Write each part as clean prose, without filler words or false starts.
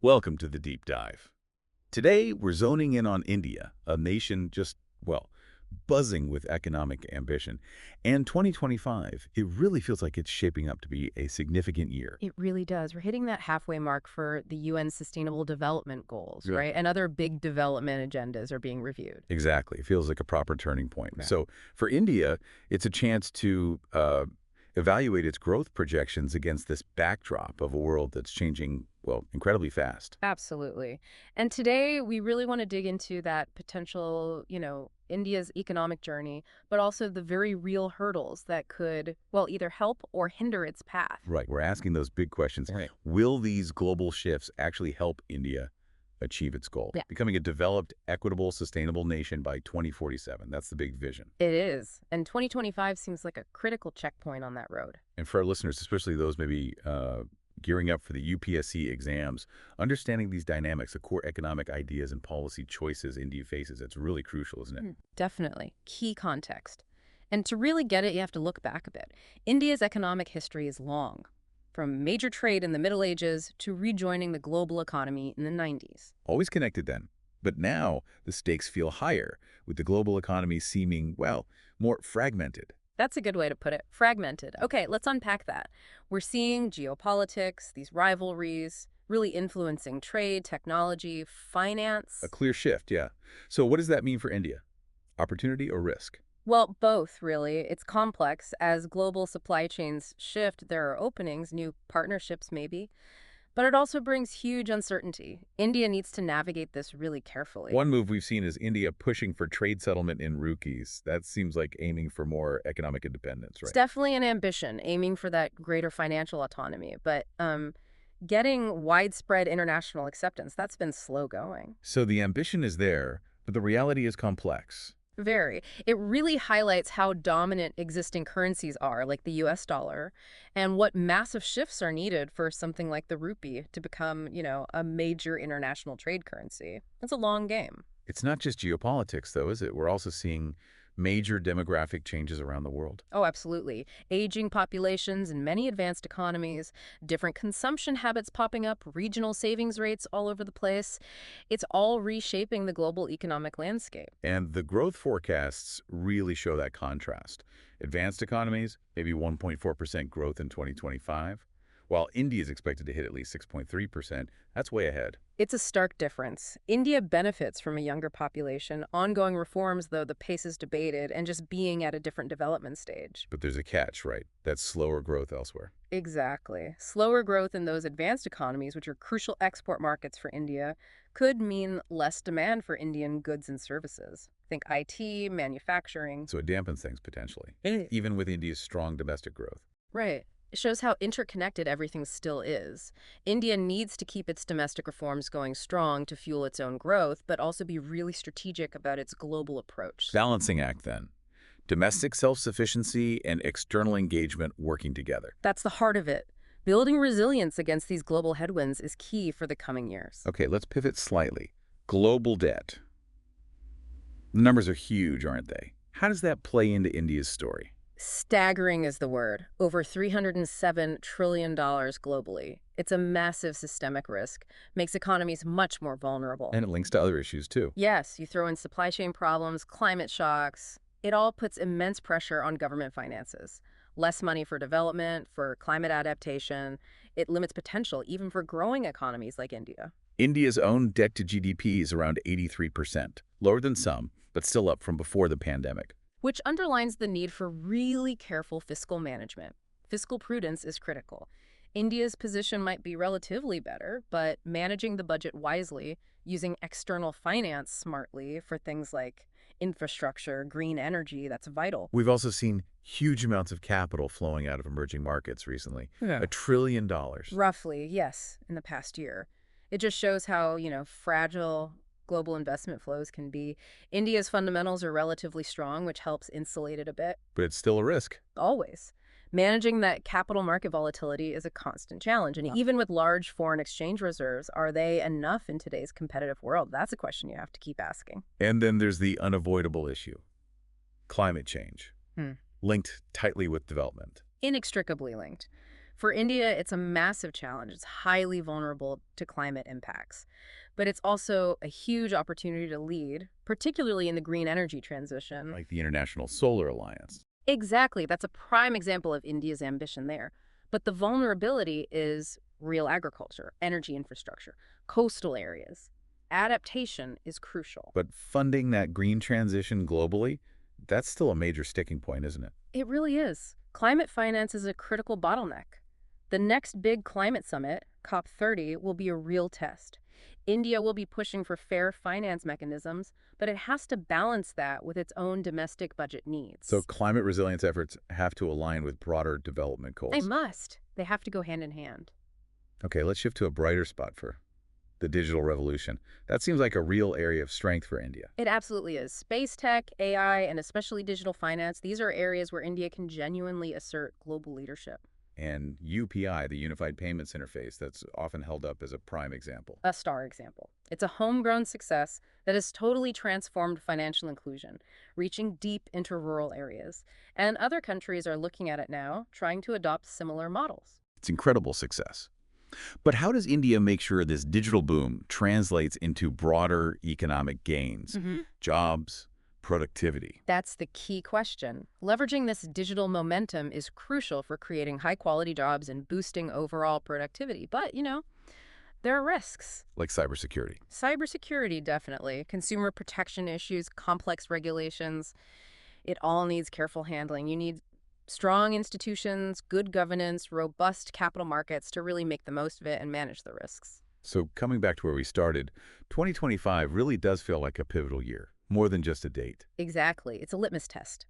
Welcome to the Deep Dive. Today, we're zoning in on India, a nation just, well, buzzing with economic ambition. And 2025, it really feels like it's shaping up to be a significant year. It really does. We're hitting that halfway mark for the UN Sustainable Development Goals, Yeah. right? And other big development agendas are being reviewed. Exactly. It feels like a proper turning point. Yeah. So for India, it's a chance to evaluate its growth projections against this backdrop of a world that's changing, well, incredibly fast. Absolutely. And today we really want to dig into that potential, India's economic journey, but also the very real hurdles that could, well, either help or hinder its path. Right. We're asking those big questions. Right. Will these global shifts actually help India achieve its goal? Yeah. Becoming a developed, equitable, sustainable nation by 2047. That's the big vision. It is. And 2025 seems like a critical checkpoint on that road. And for our listeners, especially those maybe gearing up for the UPSC exams, understanding these dynamics, the core economic ideas and policy choices India faces, it's really crucial, isn't it? Definitely. Key context. And to really get it, you have to look back a bit. India's economic history is long, from major trade in the Middle Ages to rejoining the global economy in the 90s. Always connected then. But now the stakes feel higher, with the global economy seeming, well, more fragmented. That's a good way to put it. Fragmented. Okay, let's unpack that. We're seeing geopolitics, these rivalries, really influencing trade, technology, finance. A clear shift, yeah. So what does that mean for India? Opportunity or risk? Well, both, really. It's complex. As global supply chains shift, there are openings, new partnerships maybe. But it also brings huge uncertainty. India needs to navigate this really carefully. One move we've seen is India pushing for trade settlement in rupees. That seems like aiming for more economic independence, It's right? definitely an ambition, aiming for that greater financial autonomy. But getting widespread international acceptance, that's been slow going. So the ambition is there, but the reality is complex. Very. It really highlights how dominant existing currencies are, like the US dollar, and what massive shifts are needed for something like the rupee to become, a major international trade currency. It's a long game. It's not just geopolitics, though, is it? We're also seeing major demographic changes around the world. Oh, absolutely. Aging populations in many advanced economies, different consumption habits popping up, regional savings rates all over the place. It's all reshaping the global economic landscape. And the growth forecasts really show that contrast. Advanced economies, maybe 1.4% growth in 2025, while India is expected to hit at least 6.3%. That's way ahead. It's a stark difference. India benefits from a younger population, ongoing reforms, though the pace is debated, and just being at a different development stage. But there's a catch, right? That's slower growth elsewhere. Exactly. Slower growth in those advanced economies, which are crucial export markets for India, could mean less demand for Indian goods and services. Think IT, manufacturing. So it dampens things potentially, Eh. even with India's strong domestic growth. Right. It shows how interconnected everything still is. India needs to keep its domestic reforms going strong to fuel its own growth, but also be really strategic about its global approach. Balancing act, then. Domestic self-sufficiency and external engagement working together. That's the heart of it. Building resilience against these global headwinds is key for the coming years. Okay, let's pivot slightly. Global debt. The numbers are huge, aren't they? How does that play into India's story? Staggering is the word. Over $307 trillion globally. It's a massive systemic risk, makes economies much more vulnerable. And it links to other issues, too. Yes, you throw in supply chain problems, climate shocks. It all puts immense pressure on government finances. Less money for development, for climate adaptation. It limits potential even for growing economies like India. India's own debt to GDP is around 83%, lower than some, but still up from before the pandemic. Which underlines the need for really careful fiscal management. Fiscal prudence is critical. India's position might be relatively better, but managing the budget wisely, using external finance smartly for things like infrastructure, green energy, that's vital. We've also seen huge amounts of capital flowing out of emerging markets recently. Yeah. $1 trillion. Roughly, yes, in the past year. It just shows how, fragile global investment flows can be. India's fundamentals are relatively strong, which helps insulate it a bit. But it's still a risk. Always. Managing that capital market volatility is a constant challenge. And even with large foreign exchange reserves, are they enough in today's competitive world? That's a question you have to keep asking. And then there's the unavoidable issue. Climate change. Linked tightly with development. Inextricably linked. For India, it's a massive challenge. It's highly vulnerable to climate impacts. But it's also a huge opportunity to lead, particularly in the green energy transition. Like the International Solar Alliance. Exactly. That's a prime example of India's ambition there. But the vulnerability is real agriculture, energy infrastructure, coastal areas. Adaptation is crucial. But funding that green transition globally, that's still a major sticking point, isn't it? It really is. Climate finance is a critical bottleneck. The next big climate summit, COP30, will be a real test. India will be pushing for fair finance mechanisms, but it has to balance that with its own domestic budget So needs. climate resilience efforts have to align with broader development They goals. must. They have to go hand in hand. Okay, let's shift to a brighter spot for the digital revolution. That seems like a real area of strength for India. It absolutely is. Space tech, AI, and especially digital finance, these are areas where India can genuinely assert global leadership. And UPI, the Unified Payments Interface, that's often held up as a prime example. A star example. It's a homegrown success that has totally transformed financial inclusion, reaching deep into rural areas. And other countries are looking at it now, trying to adopt similar models. It's incredible success. But how does India make sure this digital boom translates into broader economic gains, jobs, productivity? That's the key question. Leveraging this digital momentum is crucial for creating high-quality jobs and boosting overall productivity. But, there are risks. Like cybersecurity. Cybersecurity, definitely. Consumer protection issues, complex regulations. It all needs careful handling. You need strong institutions, good governance, robust capital markets to really make the most of it and manage the risks. So coming back to where we started, 2025 really does feel like a pivotal year, more than just a date. Exactly. It's a litmus test.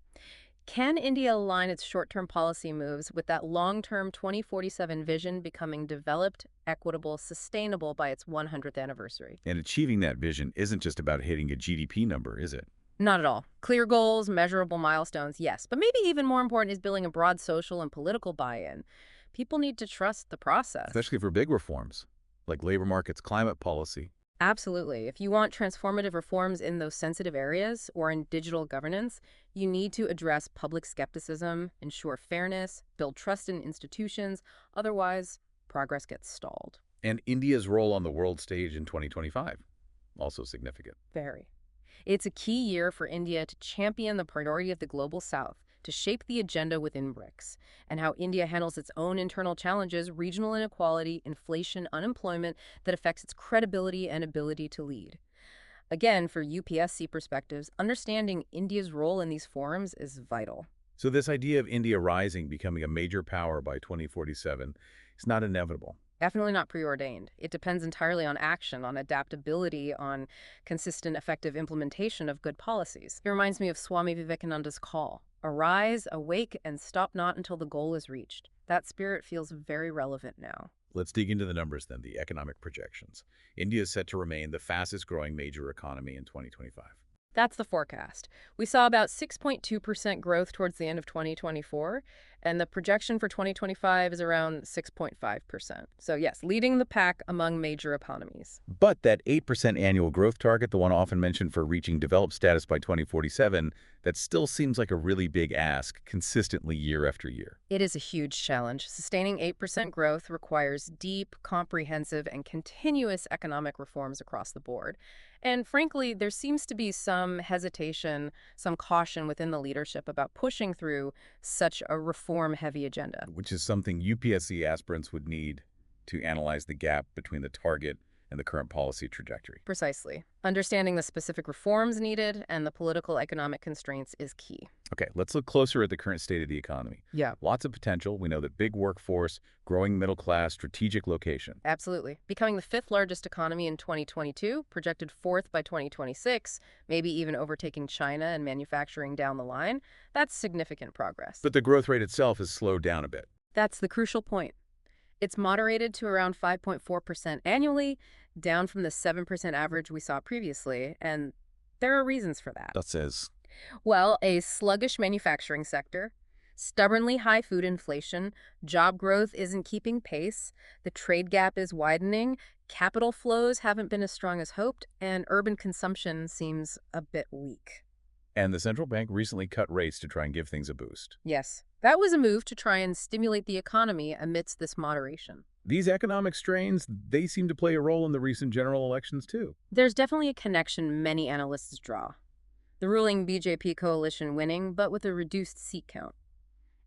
Can India align its short-term policy moves with that long-term 2047 vision becoming developed, equitable, sustainable by its 100th anniversary? And achieving that vision isn't just about hitting a GDP number, is it? Not at all. Clear goals, measurable milestones, yes. But maybe even more important is building a broad social and political buy-in. People need to trust the process. Especially for big reforms, like labor markets, climate policy. Absolutely. If you want transformative reforms in those sensitive areas or in digital governance, you need to address public skepticism, ensure fairness, build trust in institutions. Otherwise, progress gets stalled. And India's role on the world stage in 2025, also significant. Very. It's a key year for India to champion the priority of the Global South, to shape the agenda within BRICS, and how India handles its own internal challenges, regional inequality, inflation, unemployment, that affects its credibility and ability to lead. Again, for UPSC perspectives, understanding India's role in these forums is vital. So this idea of India rising, becoming a major power by 2047, is not inevitable. Definitely not preordained. It depends entirely on action, on adaptability, on consistent, effective implementation of good policies. It reminds me of Swami Vivekananda's call: arise, awake, and stop not until the goal is reached. That spirit feels very relevant now. Let's dig into the numbers then, the economic projections. India is set to remain the fastest growing major economy in 2025. That's the forecast. We saw about 6.2% growth towards the end of 2024, and the projection for 2025 is around 6.5%. So yes, leading the pack among major economies. But that 8% annual growth target, the one often mentioned for reaching developed status by 2047, that still seems like a really big ask consistently year after year. It is a huge challenge. Sustaining 8% growth requires deep, comprehensive, and continuous economic reforms across the board. And frankly, there seems to be some hesitation, some caution within the leadership about pushing through such a reform-heavy agenda. Which is something UPSC aspirants would need to analyze the gap between the target and the current policy trajectory. Precisely. Understanding the specific reforms needed and the political economic constraints is key. Okay, let's look closer at the current state of the economy. Yeah. Lots of potential. We know that big workforce, growing middle class, strategic location. Absolutely. Becoming the fifth largest economy in 2022, projected fourth by 2026, maybe even overtaking China and manufacturing down the line, that's significant progress. But the growth rate itself has slowed down a bit. That's the crucial point. It's moderated to around 5.4% annually, down from the 7% average we saw previously, and there are reasons for that. That says, Well, a sluggish manufacturing sector, stubbornly high food inflation, job growth isn't keeping pace, the trade gap is widening, capital flows haven't been as strong as hoped, and urban consumption seems a bit weak. And the central bank recently cut rates to try and give things a boost. Yes, that was a move to try and stimulate the economy amidst this moderation. These economic strains, they seem to play a role in the recent general elections, too. There's definitely a connection many analysts draw. The ruling BJP coalition winning, but with a reduced seat count.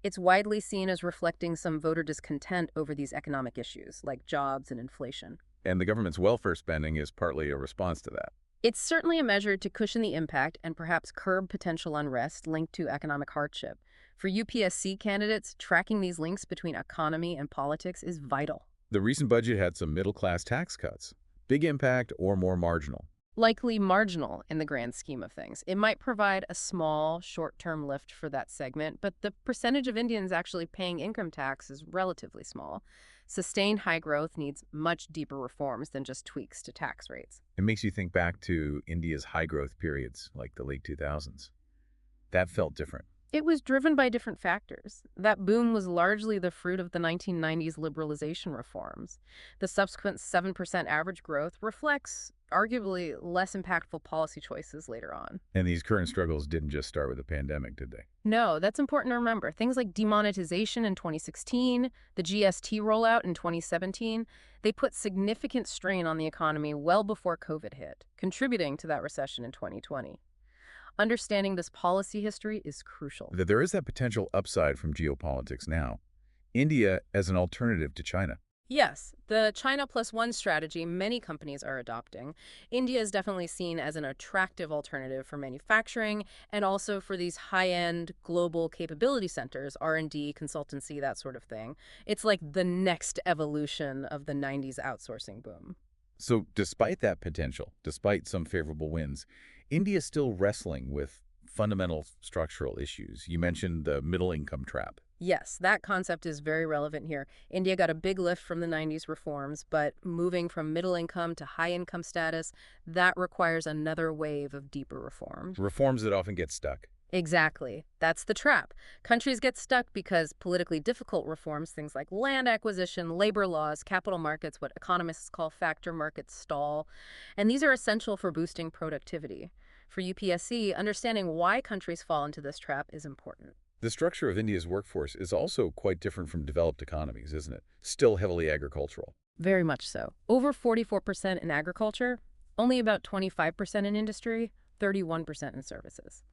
It's widely seen as reflecting some voter discontent over these economic issues, like jobs and inflation. And the government's welfare spending is partly a response to that. It's certainly a measure to cushion the impact and perhaps curb potential unrest linked to economic hardship. For UPSC candidates, tracking these links between economy and politics is vital. The recent budget had some middle-class tax cuts. Big impact or more marginal? Likely marginal in the grand scheme of things. It might provide a small, short-term lift for that segment, but the percentage of Indians actually paying income tax is relatively small. Sustained high growth needs much deeper reforms than just tweaks to tax rates. It makes you think back to India's high-growth periods, like the late 2000s. That felt different. It was driven by different factors. That boom was largely the fruit of the 1990s liberalization reforms. The subsequent 7% average growth reflects arguably less impactful policy choices later on. And these current struggles didn't just start with the pandemic, did they? No, that's important to remember. Things like demonetization in 2016, the GST rollout in 2017, they put significant strain on the economy well before COVID hit, contributing to that recession in 2020. Understanding this policy history is crucial. That there is that potential upside from geopolitics now. India as an alternative to China. Yes, the China plus one strategy many companies are adopting. India is definitely seen as an attractive alternative for manufacturing and also for these high-end global capability centers, R&D, consultancy, that sort of thing. It's like the next evolution of the 90s outsourcing boom. So despite that potential, despite some favorable wins, India is still wrestling with fundamental structural issues. You mentioned the middle income trap. Yes, that concept is very relevant here. India got a big lift from the 90s reforms, but moving from middle income to high income status, that requires another wave of deeper reforms. Reforms that often get stuck. Exactly. That's the trap. Countries get stuck because politically difficult reforms, things like land acquisition, labor laws, capital markets, what economists call factor markets, stall. And these are essential for boosting productivity. For UPSC, understanding why countries fall into this trap is important. The structure of India's workforce is also quite different from developed economies, isn't it? Still heavily agricultural. Very much so. Over 44% in agriculture, only about 25% in industry, 31% in services.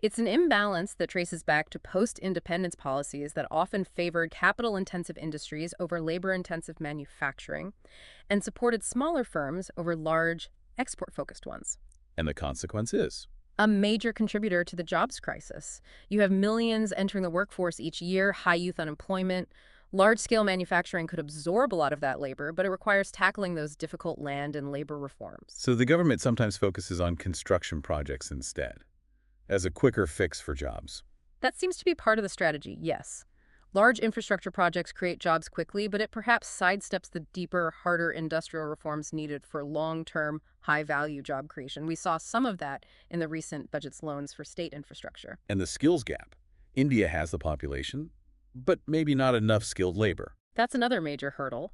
It's an imbalance that traces back to post-independence policies that often favored capital-intensive industries over labor-intensive manufacturing and supported smaller firms over large, export-focused ones. And the consequence is A major contributor to the jobs crisis. You have millions entering the workforce each year, high youth unemployment. Large-scale manufacturing could absorb a lot of that labor, but it requires tackling those difficult land and labor reforms. so the government sometimes focuses on construction projects instead, as a quicker fix for jobs. That seems to be part of the strategy, yes. Large infrastructure projects create jobs quickly, but it perhaps sidesteps the deeper, harder industrial reforms needed for long-term, high-value job creation. We saw some of that in the recent budget's loans for state infrastructure. And the skills gap. India has the population, but maybe not enough skilled labor. That's another major hurdle.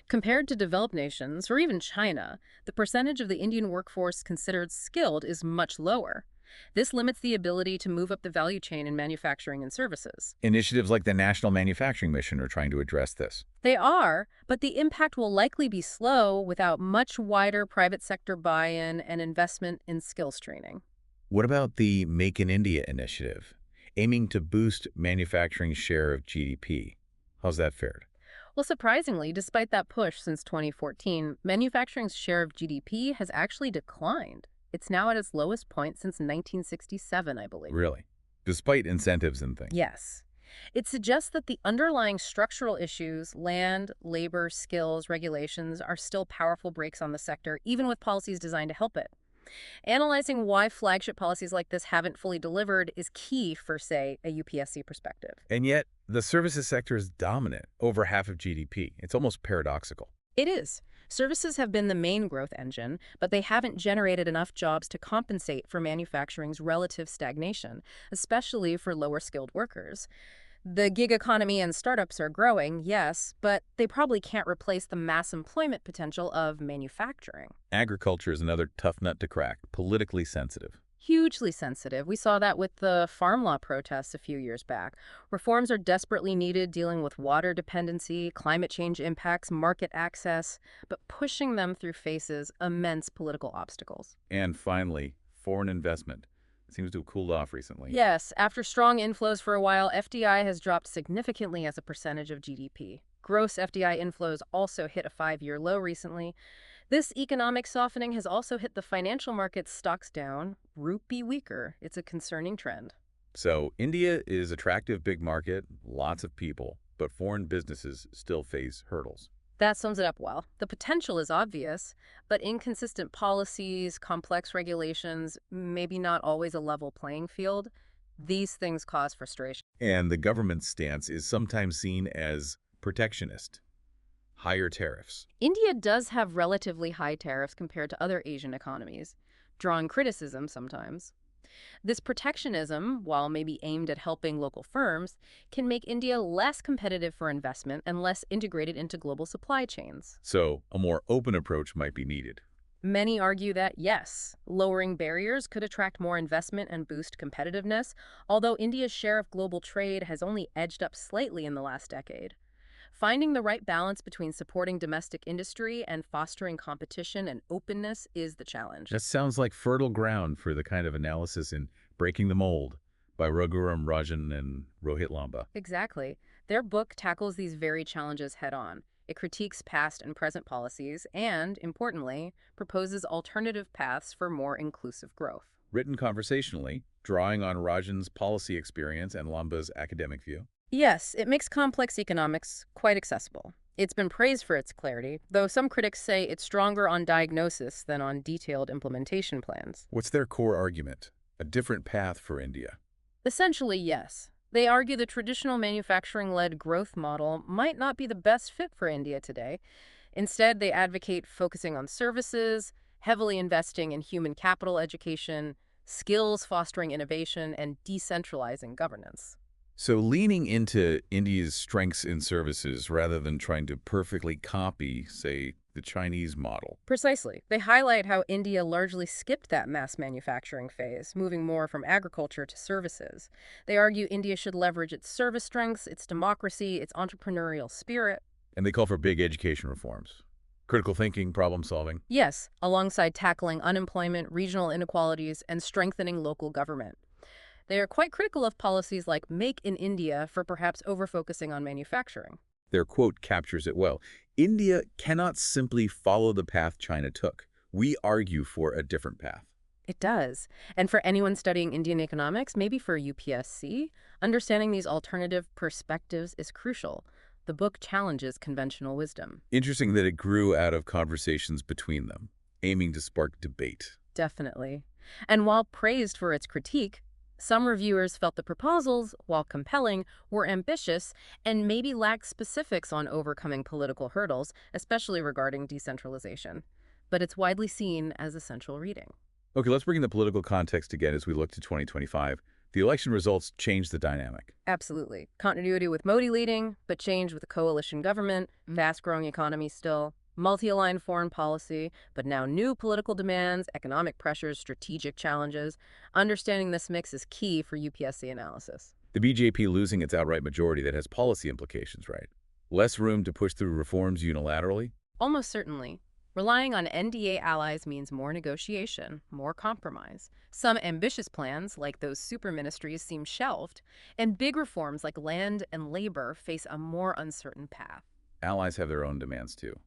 Compared to developed nations, or even China, the percentage of the Indian workforce considered skilled is much lower. This limits the ability to move up the value chain in manufacturing and services. Initiatives like the National Manufacturing Mission are trying to address this. They are, but the impact will likely be slow without much wider private sector buy-in and investment in skills training. What about the Make in India initiative, aiming to boost manufacturing's share of GDP? How's that fared? Well, surprisingly, despite that push since 2014, manufacturing's share of GDP has actually declined. It's now at its lowest point since 1967, I believe. Really? Despite incentives and things. Yes. It suggests that the underlying structural issues, land, labor, skills, regulations, are still powerful brakes on the sector, even with policies designed to help it. Analyzing why flagship policies like this haven't fully delivered is key for, say, a UPSC perspective. And yet, the services sector is dominant, over half of GDP. It's almost paradoxical. It is. Services have been the main growth engine, but they haven't generated enough jobs to compensate for manufacturing's relative stagnation, especially for lower-skilled workers. The gig economy and startups are growing, yes, but they probably can't replace the mass employment potential of manufacturing. Agriculture is another tough nut to crack, politically sensitive. Hugely sensitive. We saw that with the farm law protests a few years back. Reforms are desperately needed dealing with water dependency, climate change impacts, market access, but pushing them through faces immense political obstacles. And finally, foreign investment. It seems to have cooled off recently. Yes, after strong inflows for a while, FDI has dropped significantly as a percentage of GDP. Gross FDI inflows also hit a 5-year low recently. This economic softening has also hit the financial markets stocks down, rupee weaker. It's a concerning trend. So India is attractive big market, lots of people, but foreign businesses still face hurdles. That sums it up well. The potential is obvious, but inconsistent policies, complex regulations, maybe not always a level playing field, these things cause frustration. And the government's stance is sometimes seen as protectionist, higher tariffs. India does have relatively high tariffs compared to other Asian economies, drawing criticism sometimes. This protectionism, while maybe aimed at helping local firms, can make India less competitive for investment and less integrated into global supply chains. So a more open approach might be needed. Many argue that, yes, lowering barriers could attract more investment and boost competitiveness, although India's share of global trade has only edged up slightly in the last decade. Finding the right balance between supporting domestic industry and fostering competition and openness is the challenge. That sounds like fertile ground for the kind of analysis in Breaking the Mold by Raghuram Rajan and Rohit Lamba. Exactly. Their book tackles these very challenges head on. It critiques past and present policies and, importantly, proposes alternative paths for more inclusive growth. Written conversationally, drawing on Rajan's policy experience and Lamba's academic view. Yes, it makes complex economics quite accessible. It's been praised for its clarity, though some critics say it's stronger on diagnosis than on detailed implementation plans. What's their core argument? A different path for India. Essentially, yes. They argue the traditional manufacturing-led growth model might not be the best fit for India today. Instead, they advocate focusing on services, heavily investing in human capital education, skills fostering innovation, and decentralizing governance. So leaning into India's strengths in services rather than trying to perfectly copy, say, the Chinese model. Precisely. They highlight how India largely skipped that mass manufacturing phase, moving more from agriculture to services. They argue India should leverage its service strengths, its democracy, its entrepreneurial spirit. And they call for big education reforms. Critical thinking, problem solving. Yes, alongside tackling unemployment, regional inequalities, and strengthening local government. They are quite critical of policies like Make in India for perhaps over-focusing on manufacturing. Their quote captures it well. India cannot simply follow the path China took. We argue for a different path. It does. And for anyone studying Indian economics, maybe for UPSC, understanding these alternative perspectives is crucial. The book challenges conventional wisdom. Interesting that it grew out of conversations between them, aiming to spark debate. Definitely. And while praised for its critique, some reviewers felt the proposals, while compelling, were ambitious and maybe lacked specifics on overcoming political hurdles, especially regarding decentralization. But it's widely seen as essential reading. Okay, let's bring in the political context again as we look to 2025. The election results changed the dynamic. Absolutely. Continuity with Modi leading, but change with a coalition government, fast-growing economy still, multi-aligned foreign policy, but now new political demands, economic pressures, strategic challenges. Understanding this mix is key for UPSC analysis. The BJP losing its outright majority that has policy implications, right? Less room to push through reforms unilaterally? Almost certainly. Relying on NDA allies means more negotiation, more compromise. Some ambitious plans, like those super ministries, seem shelved, and big reforms like land and labor face a more uncertain path. Allies have their own demands too.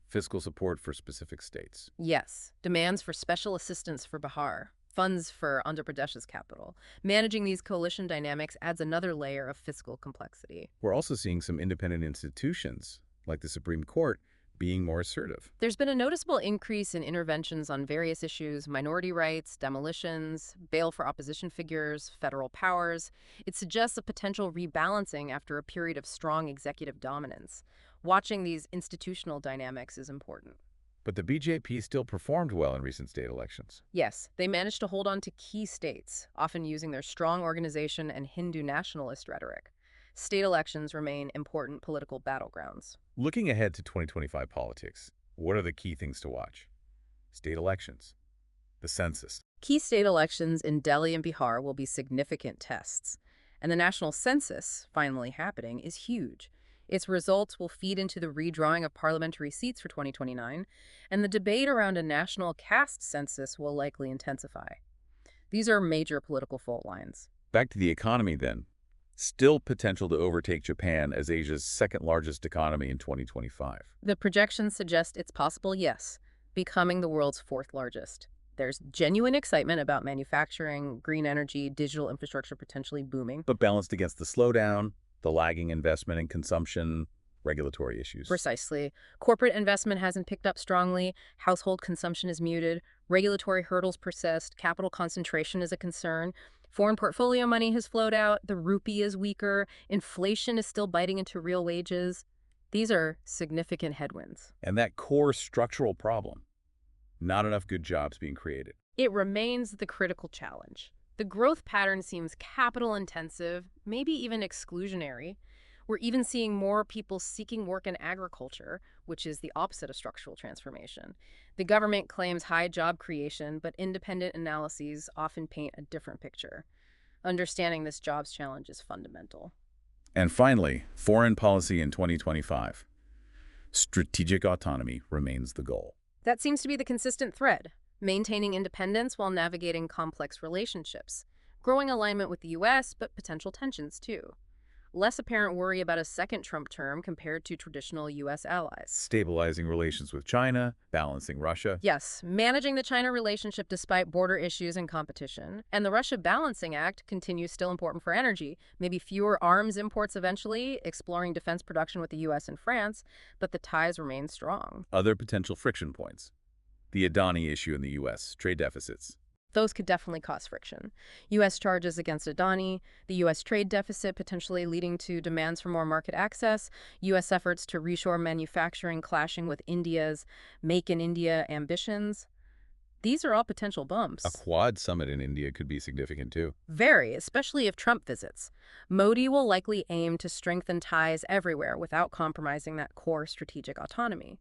Fiscal support for specific states. Yes, demands for special assistance for Bihar, funds for Andhra Pradesh's capital. Managing these coalition dynamics adds another layer of fiscal complexity. We're also seeing some independent institutions, like the Supreme Court, being more assertive. There's been a noticeable increase in interventions on various issues: minority rights, demolitions, bail for opposition figures, federal powers. It suggests a potential rebalancing after a period of strong executive dominance. Watching these institutional dynamics is important. But the BJP still performed well in recent state elections. Yes, they managed to hold on to key states, often using their strong organization and Hindu nationalist rhetoric. State elections remain important political battlegrounds. Looking ahead to 2025 politics, what are the key things to watch? State elections. the census. Key state elections in Delhi and Bihar will be significant tests. And the national census, finally happening, is huge. Its results will feed into the redrawing of parliamentary seats for 2029, and the debate around a national caste census will likely intensify. These are major political fault lines. Back to the economy then. Still potential to overtake Japan as Asia's second largest economy in 2025. The projections suggest it's possible, yes, becoming the world's fourth largest. There's genuine excitement about manufacturing, green energy, digital infrastructure potentially booming. But balanced against the slowdown, the lagging investment in consumption, regulatory issues. Precisely. Corporate investment hasn't picked up strongly, household consumption is muted, regulatory hurdles persist, capital concentration is a concern, foreign portfolio money has flowed out, the rupee is weaker, inflation is still biting into real wages. These are significant headwinds. And that core structural problem, not enough good jobs being created. It remains the critical challenge. The growth pattern seems capital-intensive, maybe even exclusionary. We're even seeing more people seeking work in agriculture, which is the opposite of structural transformation. The government claims high job creation, but independent analyses often paint a different picture. Understanding this jobs challenge is fundamental. And finally, foreign policy in 2025. Strategic autonomy remains the goal. That seems to be the consistent thread, maintaining independence while navigating complex relationships, growing alignment with the U.S., but potential tensions too. Less apparent worry about a second Trump term compared to traditional U.S. allies. Stabilizing relations with China, balancing Russia. Yes, managing the China relationship despite border issues and competition. And the Russia Balancing Act continues still important for energy. Maybe fewer arms imports eventually, exploring defense production with the U.S. and France, but the ties remain strong. Other potential friction points. The Adani issue in the U.S., trade deficits. Those could definitely cause friction. U.S. charges against Adani, the U.S. trade deficit potentially leading to demands for more market access, U.S. efforts to reshore manufacturing clashing with India's Make in India ambitions. These are all potential bumps. A Quad summit in India could be significant too. Very, especially if Trump visits. Modi will likely aim to strengthen ties everywhere without compromising that core strategic autonomy.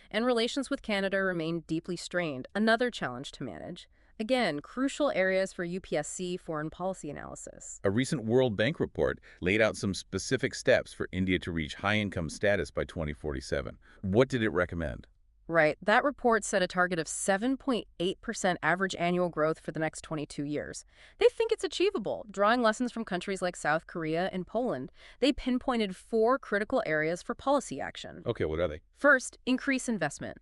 And relations with Canada remain deeply strained, another challenge to manage. Again, crucial areas for UPSC foreign policy analysis. A recent World Bank report laid out some specific steps for India to reach high-income status by 2047. What did it recommend? Right. That report set a target of 7.8% average annual growth for the next 22 years. They think it's achievable, drawing lessons from countries like South Korea and Poland. They pinpointed 4 critical areas for policy action. Okay, what are they? First, increase investment.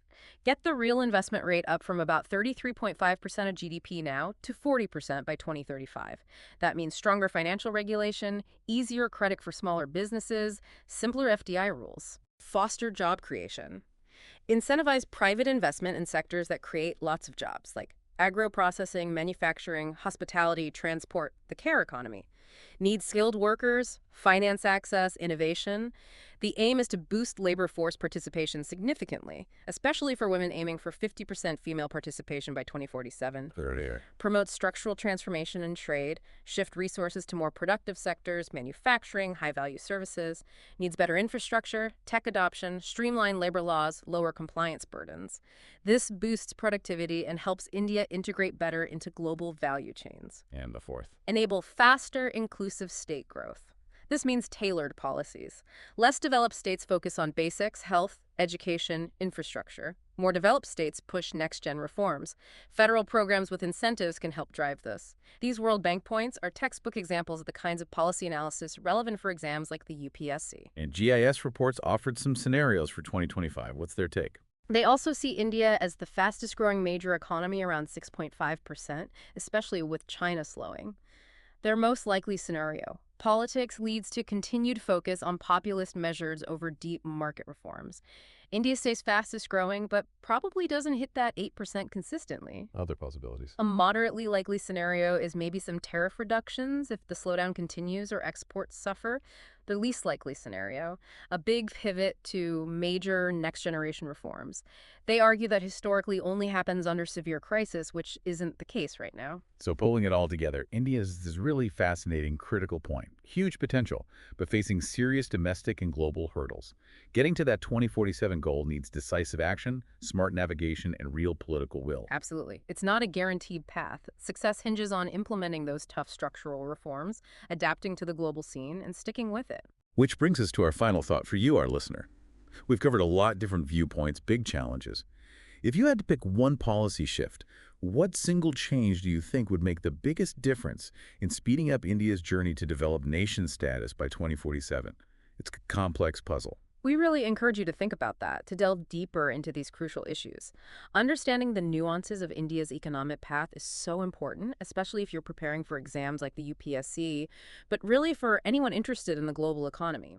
Get the real investment rate up from about 33.5% of GDP now to 40% by 2035. That means stronger financial regulation, easier credit for smaller businesses, simpler FDI rules. Foster job creation. Incentivize private investment in sectors that create lots of jobs, like agro-processing, manufacturing, hospitality, transport, the care economy. Need skilled workers, finance access, innovation. The aim is to boost labor force participation significantly, especially for women aiming for 50% female participation by 2047. Promote structural transformation in trade, shift resources to more productive sectors, manufacturing, high-value services. Needs better infrastructure, tech adoption, streamline labor laws, lower compliance burdens. This boosts productivity and helps India integrate better into global value chains. And the fourth. Enable faster, inclusive state growth. This means tailored policies. Less developed states focus on basics, health, education, infrastructure. More developed states push next-gen reforms. Federal programs with incentives can help drive this. These World Bank points are textbook examples of the kinds of policy analysis relevant for exams like the UPSC. And GIS reports offered some scenarios for 2025. What's their take? They also see India as the fastest-growing major economy, around 6.5%, especially with China slowing. Their most likely scenario: politics leads to continued focus on populist measures over deep market reforms. India stays fastest growing, but probably doesn't hit that 8% consistently. Other possibilities. A moderately likely scenario is maybe some tariff reductions if the slowdown continues or exports suffer. The least likely scenario, a big pivot to major next-generation reforms. They argue that historically only happens under severe crisis, which isn't the case right now. So pulling it all together, India is this really fascinating critical point. Huge potential, but facing serious domestic and global hurdles. Getting to that 2047 goal needs decisive action, smart navigation, and real political will. Absolutely. It's not a guaranteed path. Success hinges on implementing those tough structural reforms, adapting to the global scene, and sticking with it. Which brings us to our final thought for you, our listener. We've covered a lot different viewpoints, big challenges. If you had to pick one policy shift, what single change do you think would make the biggest difference in speeding up India's journey to develop nation status by 2047? It's a complex puzzle. We really encourage you to think about that, to delve deeper into these crucial issues. Understanding the nuances of India's economic path is so important, especially if you're preparing for exams like the UPSC, but really for anyone interested in the global economy.